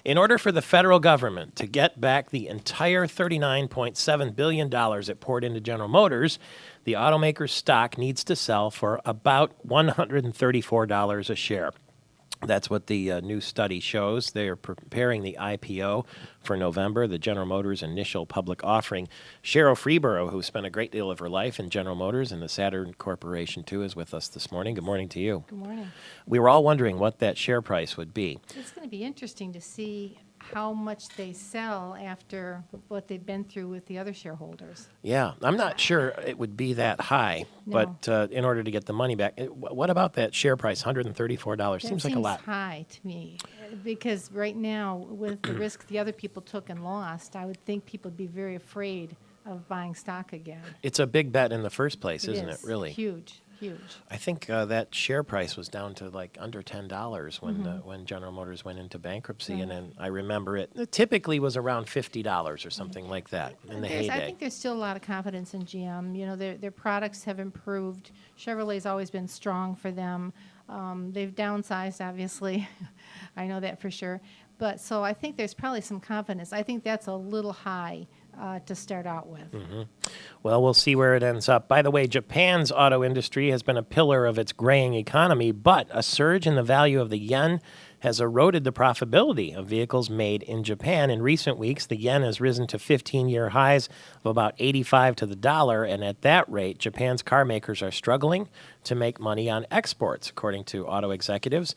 In order for the federal government to get back the entire $39.7 billion it poured into General Motors, the automaker's stock needs to sell for about $134 a share. That's what the new study shows. They are preparing the IPO for November, the General Motors initial public offering. Sherrill Freeborough, who spent a great deal of her life in General Motors and the Saturn Corporation, too, is with us this morning. Good morning to you. Good morning. We were all wondering what that share price would be. It's going to be interesting to see how much they sell after what they've been through with the other shareholders. Yeah, I'm not sure it would be that high, No. but in order to get the money back, what about that share price, $134? Seems like a lot. Seems high to me, because right now, with the risk the other people took and lost, I would think people would be very afraid of buying stock again. It's a big bet in the first place, It isn't is. it, really? Huge, huge. I think that share price was down to like under $10 when General Motors went into bankruptcy, Right. and then I remember it typically was around $50 or something like that in the I heyday. think there's still a lot of confidence in GM. You know, their products have improved. Chevrolet's always been strong for them. They've downsized, obviously. I know that for sure. But so I think there's probably some confidence. I think that's a little high to start out with. Well, we'll see where it ends up. By the way, Japan's auto industry has been a pillar of its graying economy, but a surge in the value of the yen has eroded the profitability of vehicles made in Japan. In recent weeks, the yen has risen to 15-year highs of about 85 to the dollar, and at that rate, Japan's car makers are struggling to make money on exports, according to auto executives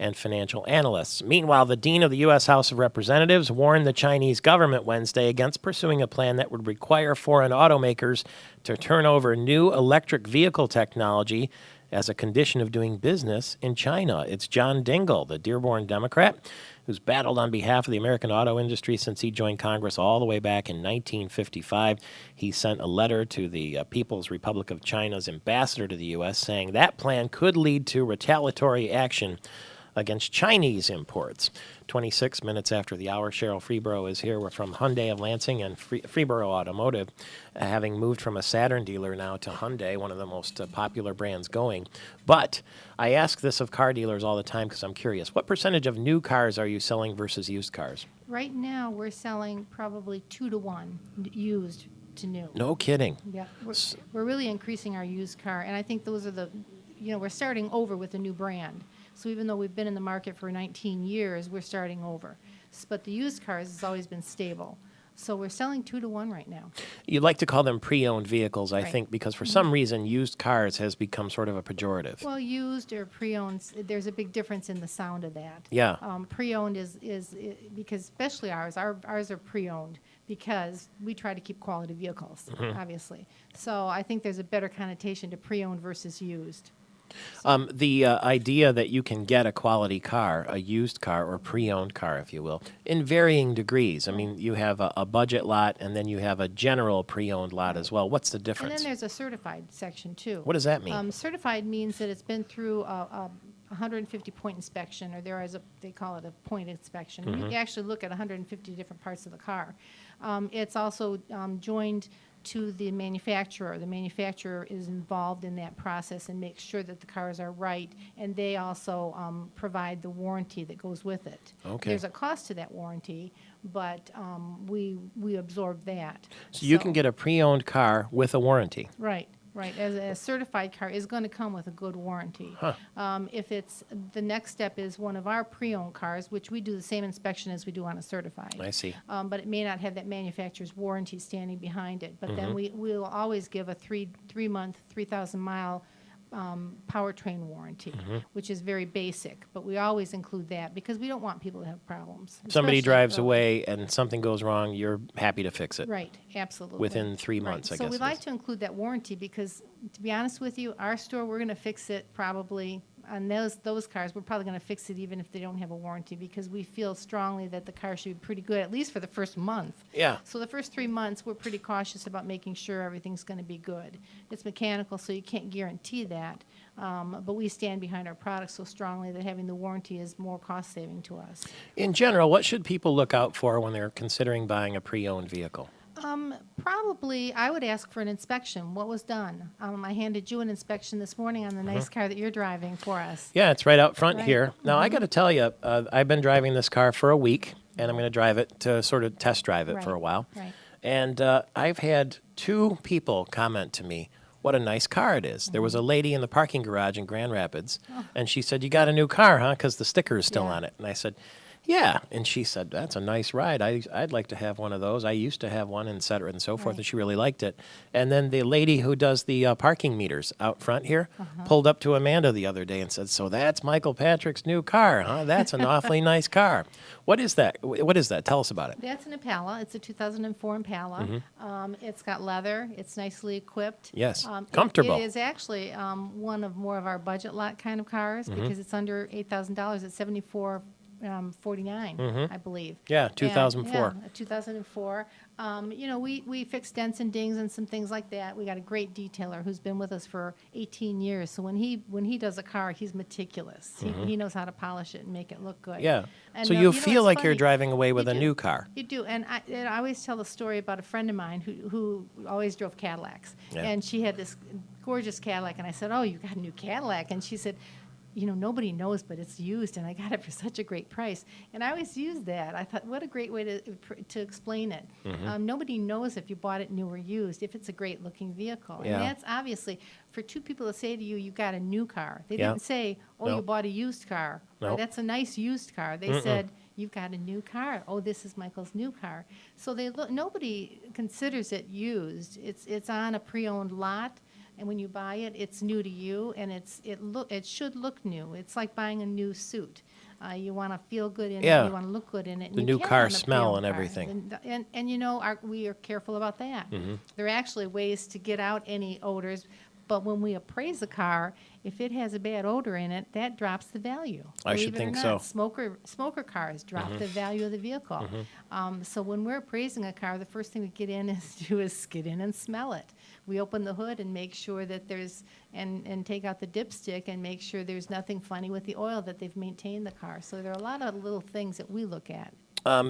and financial analysts. Meanwhile, the dean of the U.S. House of Representatives warned the Chinese government Wednesday against pursuing a plan that would require foreign automakers to turn over new electric vehicle technology as a condition of doing business in China. It's John Dingell, the Dearborn Democrat, who's battled on behalf of the American auto industry since he joined Congress all the way back in 1955. He sent a letter to the People's Republic of China's ambassador to the U.S. saying that plan could lead to retaliatory action against Chinese imports. 26 minutes after the hour, Sherrill Freeborough is here. We're from Hyundai of Lansing and Freeborough Automotive, having moved from a Saturn dealer now to Hyundai, one of the most popular brands going. But I ask this of car dealers all the time because I'm curious. What percentage of new cars are you selling versus used cars? Right now, we're selling probably 2 to 1 used to new. No kidding. Yeah, we're really increasing our used car, and I think those are we're starting over with a new brand. So even though we've been in the market for 19 years, we're starting over. But the used cars has always been stable. So we're selling 2 to 1 right now. You like to call them pre-owned vehicles, I Right. think, because for some reason used cars has become sort of a pejorative. Well, used or pre-owned, there's a big difference in the sound of that. Yeah. Pre-owned is because especially ours are pre-owned because we try to keep quality vehicles, obviously. So I think there's a better connotation to pre-owned versus used. The idea that you can get a quality car, a used car or pre-owned car, if you will, in varying degrees. I mean, you have a budget lot and then you have a general pre-owned lot as well. What's the And difference? then there's a certified section too. What does that mean? Certified means that it's been through a 150-point inspection, or they call it a point inspection. You actually look at 150 different parts of the car. It's also joined to the manufacturer. The manufacturer is involved in that process and makes sure that the cars are right, and they also provide the warranty that goes with it. Okay. There's a cost to that warranty, but we absorb that. So you can get a pre-owned car with a warranty. Right. Right, as a certified car is going to come with a good warranty. If it's the next step is one of our pre-owned cars, which we do the same inspection as we do on a certified. I see. But it may not have that manufacturer's warranty standing behind it. But then we'll always give a three-month, 3,000-mile powertrain warranty, which is very basic. But we always include that because we don't want people to have problems. Somebody especially drives early. away and something goes wrong, you're happy to fix it. Right, absolutely. Within 3 months, I So guess we it like is. to include that warranty because, to be honest with you, our store, we're going to fix it probably, on those cars, we're probably going to fix it even if they don't have a warranty because we feel strongly that the car should be pretty good, at least for the first month. Yeah. So the first 3 months, we're pretty cautious about making sure everything's going to be good. It's mechanical, so you can't guarantee that. But we stand behind our products so strongly that having the warranty is more cost-saving to us. In general, what should people look out for when they're considering buying a pre-owned vehicle? Probably, I would ask for an inspection. What was done? I handed you an inspection this morning on the nice car that you're driving for us. Yeah, it's right out front Right. here. Now, I got to tell you, I've been driving this car for a week, and I'm going to drive it to sort of test drive it for a while. Right. And I've had 2 people comment to me, what a nice car it is. There was a lady in the parking garage in Grand Rapids, and she said, you got a new car, huh? Because the sticker is still on it. And I said, yeah. And she said, that's a nice ride. I'd like to have one of those. I used to have one, et cetera, and so forth, and she really liked it. And then the lady who does the parking meters out front here pulled up to Amanda the other day and said, so that's Michael Patrick's new car, huh? That's an awfully nice car. What is that? What is that? Tell us about it. That's an Impala. It's a 2004 Impala. It's got leather. It's nicely equipped. Yes, comfortable. It is actually one of more of our budget lot kind of cars because it's under $8,000. It's 49, I believe. Yeah, 2004. And, yeah, 2004. We fix dents and dings and some things like that. We got a great detailer who's been with us for 18 years. So when he does a car, he's meticulous. He knows how to polish it and make it look good. Yeah. And, so you know, feel like you're funny. driving away with You a do. new car. You do, and I always tell the story about a friend of mine who always drove Cadillacs, and she had this gorgeous Cadillac, and I said, "Oh, you got a new Cadillac?" And she said, nobody knows, but it's used, and I got it for such a great price. And I always use that. I thought, what a great way to explain it. Nobody knows if you bought it new or used, if it's a great-looking vehicle. Yeah. And that's obviously, for 2 people to say to you, you got a new car. They Yeah. didn't say, oh, No. you bought a used car. No. Or that's a nice used car. They said, you've got a new car. Oh, this is Michael's new car. So nobody considers it used. It's on a pre-owned lot. And when you buy it, it's new to you, and it should look new. It's like buying a new suit. You want to feel good in Yeah. it. You want to look good in it. And The you new can car on a smell pre-owned and car. everything. And we are careful about that. There are actually ways to get out any odors. But when we appraise a car, if it has a bad odor in it, that drops the value. I should Believe it or think not. so. Smoker cars drop the value of the vehicle. So when we're appraising a car, the first thing we get in and smell it. We open the hood and make sure that and take out the dipstick and make sure there's nothing funny with the oil, that they've maintained the car. So there are a lot of little things that we look at.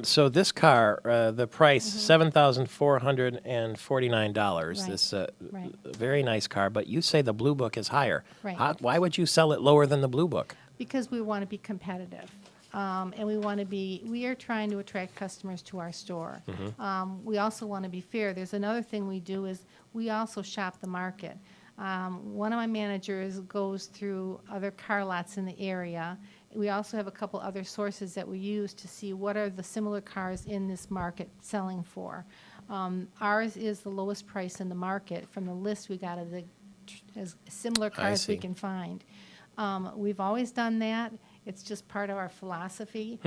So this car, the price, $7,449. Right. This Right. very nice car, but you say the Blue Book is higher. Right. Why would you sell it lower than the Blue Book? Because we want to be competitive. And we are trying to attract customers to our store. We also want to be fair. There's another thing we do is we also shop the market. One of my managers goes through other car lots in the area. We also have a couple other sources that we use to see what are the similar cars in this market selling for. Ours is the lowest price in the market from the list we got of the as similar cars we see. can find. We've always done that. It's just part of our philosophy.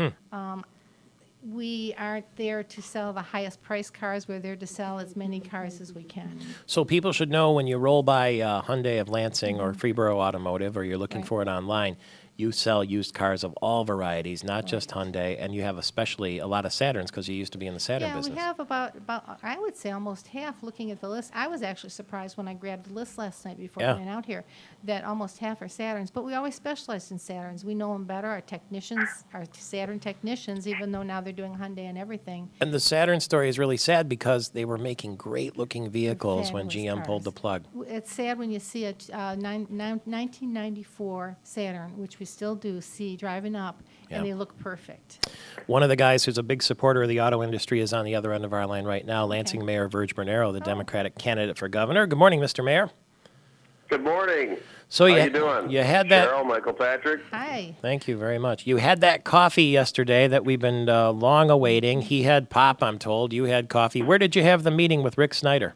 We aren't there to sell the highest price cars. We're there to sell as many cars as we can. So people should know when you roll by Hyundai of Lansing or Freeborough Automotive, or you're looking Right. for it online, you sell used cars of all varieties, not just Hyundai, and you have especially a lot of Saturns because you used to be in the Saturn Yeah, business. we have about I would say almost half. Looking at the list, I was actually surprised when I grabbed the list last night before Yeah. I went out here that almost half are Saturns. But we always specialized in Saturns. We know them better. Our technicians are Saturn technicians, even though now they're doing Hyundai and everything. And the Saturn story is really sad because they were making great-looking vehicles when Fabulous GM pulled the cars. plug. It's sad when you see a 1994 Saturn, which we still do see driving up, Yeah. and they look perfect. One of the guys who's a big supporter of the auto industry is on the other end of our line right now, Lansing Mayor Virg Bernero, the Democratic candidate for governor. Good morning, Mr. Mayor. Good morning. So How you doing? You had that. Sherrill, Michael Patrick. Hi. Thank you very much. You had that coffee yesterday that we've been long awaiting. He had pop, I'm told. You had coffee. Where did you have the meeting with Rick Snyder?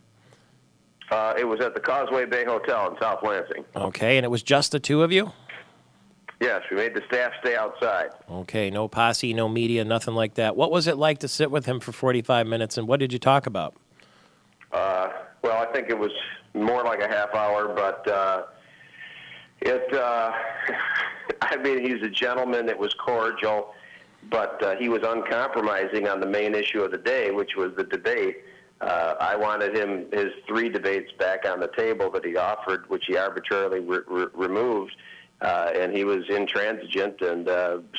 It was at the Causeway Bay Hotel in South Lansing. Okay, and it was just the two of you? Yes, we made the staff stay outside. Okay, no posse, no media, nothing like that. What was it like to sit with him for 45 minutes, and what did you talk about? Well, I think it was more like a half hour, but I mean, he's a gentleman. It was cordial, but he was uncompromising on the main issue of the day, which was the debate. I wanted his 3 debates back on the table that he offered, which he arbitrarily removed, and he was intransigent and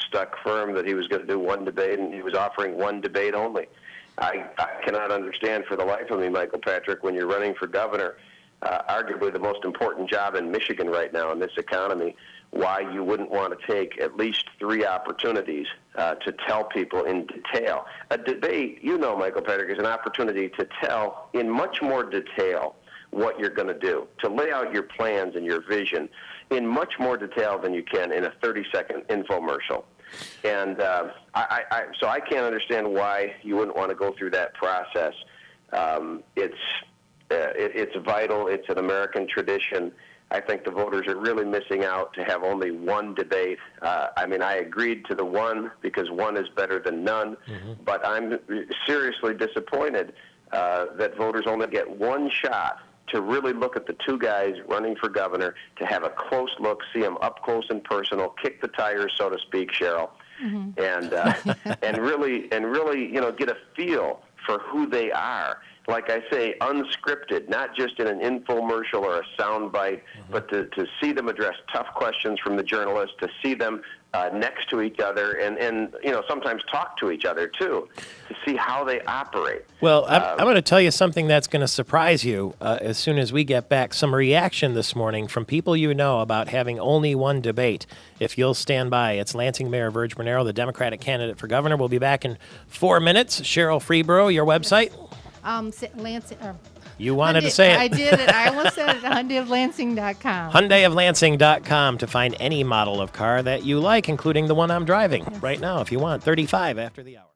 stuck firm that he was going to do 1 debate, and he was offering 1 debate only. I cannot understand for the life of me, Michael Patrick, when you're running for governor, arguably the most important job in Michigan right now in this economy, why you wouldn't want to take at least 3 opportunities to tell people in detail. A debate, Michael Patrick, is an opportunity to tell in much more detail what you're going to do, to lay out your plans and your vision in much more detail than you can in a 30-second infomercial. And so I can't understand why you wouldn't want to go through that process. It's vital. It's an American tradition. I think the voters are really missing out to have only one debate. I agreed to the one because one is better than none, but I'm seriously disappointed that voters only get one shot to really look at the 2 guys running for governor, to have a close look, see them up close and personal, kick the tires, so to speak, Sherrill, and really, get a feel for who they are. Like I say, unscripted, not just in an infomercial or a soundbite, but to see them address tough questions from the journalists, to see them next to each other, and sometimes talk to each other too, to see how they operate. Well, I'm going to tell you something that's going to surprise you as soon as we get back. Some reaction this morning from people about having only one debate. If you'll stand by, it's Lansing Mayor Virg Bernero, the Democratic candidate for governor. We'll be back in 4 minutes. Sherrill, Freeborough, your website? Lansing. You wanted to say it. I did it. I almost said it. HyundaiofLansing.com. HyundaiofLansing.com to find any model of car that you like, including the one I'm driving right now, if you want. 35 after the hour.